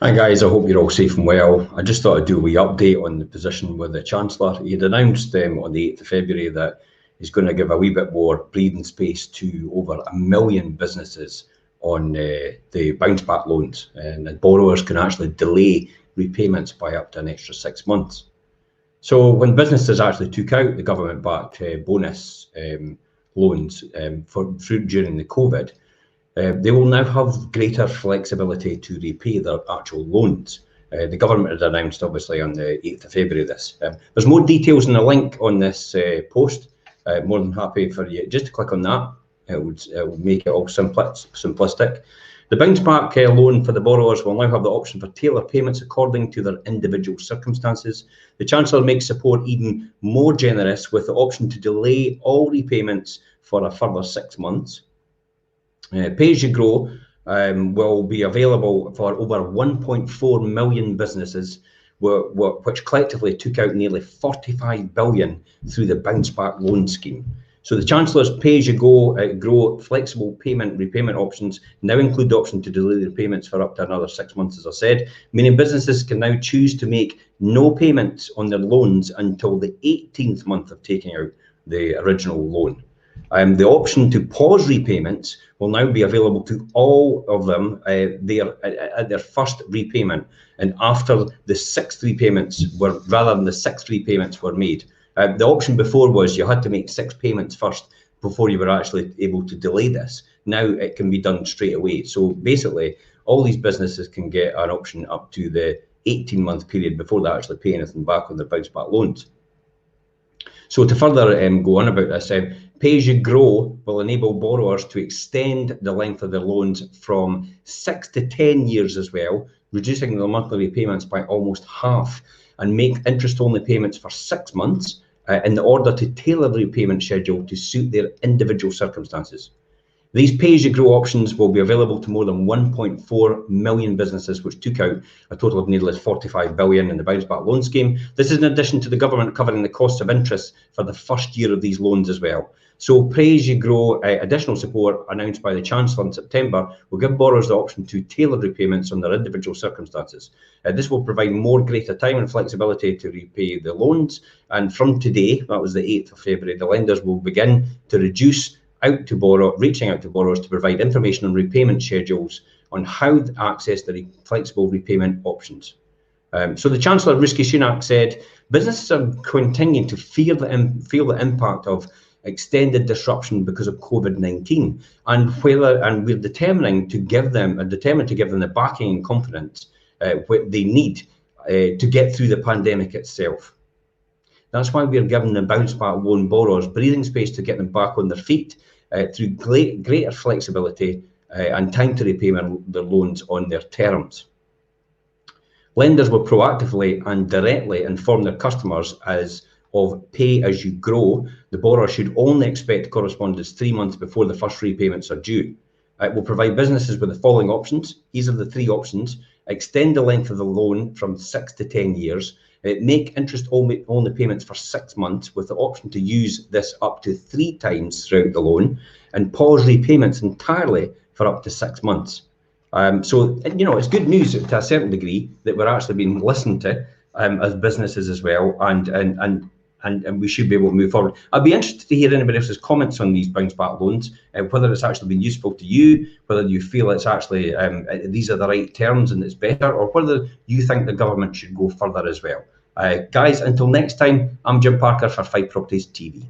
Hi guys, I hope you're all safe and well. I just thought I'd do a wee update on the position with the Chancellor. He had announced on the 8th of February that he's going to give a wee bit more breathing space to over 1 million businesses on the bounce back loans, and that borrowers can actually delay repayments by up to an extra 6 months. So when businesses actually took out the government-backed bonus loans during the COVID, they will now have greater flexibility to repay their actual loans. The government had announced, obviously, on the 8th of February this. There's more details in the link on this post. More than happy for you just to click on that. It will make it all simplistic. The bounce back loan for the borrowers will now have the option for tailored payments according to their individual circumstances. The Chancellor makes support even more generous with the option to delay all repayments for a further 6 months. Pay as you grow will be available for over 1.4 million businesses, which collectively took out nearly 45 billion through the bounce back loan scheme. So the Chancellor's pay as you grow flexible repayment options now include the option to delay the payments for up to another 6 months, as I said, meaning businesses can now choose to make no payments on their loans until the 18th month of taking out the original loan. The option to pause repayments will now be available to all of them at their first repayment, and after the sixth repayments were, rather than the sixth repayments were made. The option before was you had to make 6 payments first before you were actually able to delay this. Now it can be done straight away. So basically, all these businesses can get an option up to the 18-month period before they actually pay anything back on their bounce back loans. So to further go on about this, Pay as you grow will enable borrowers to extend the length of their loans from 6 to 10 years as well, reducing their monthly repayments by almost half, and make interest-only payments for 6 months in order to tailor the repayment schedule to suit their individual circumstances. These pay-as-you-grow options will be available to more than 1.4 million businesses, which took out a total of nearly 45 billion in the bounce back loan scheme. This is in addition to the government covering the costs of interest for the first year of these loans as well. So pay-as-you-grow additional support announced by the Chancellor in September will give borrowers the option to tailor repayments on their individual circumstances. This will provide greater time and flexibility to repay the loans. And from today, that was the 8th of February, the lenders will begin to reaching out to borrowers to provide information on repayment schedules on how to access the flexible repayment options. So the Chancellor, Rishi Sunak, said businesses are continuing to feel the impact of extended disruption because of COVID-19, and we're determined to give them the backing and confidence what they need to get through the pandemic itself. That's why we're giving the bounce back loan borrowers breathing space to get them back on their feet through greater flexibility and time to repay their loans on their terms. Lenders will proactively and directly inform their customers of pay as you grow. The borrower should only expect correspondence 3 months before the first repayments are due. It will provide businesses with the following options. These are the 3 options. Extend the length of the loan from 6 to 10 years. Make interest-only payments for 6 months with the option to use this up to 3 times throughout the loan, and pause repayments entirely for up to 6 months. So, it's good news to a certain degree that we're actually being listened to as businesses as well, and we should be able to move forward. I'd be interested to hear anybody else's comments on these bounce back loans, whether it's actually been useful to you, whether you feel it's actually these are the right terms and it's better, or whether you think the government should go further as well. Guys, until next time, I'm Jim Parker for Fight Properties TV.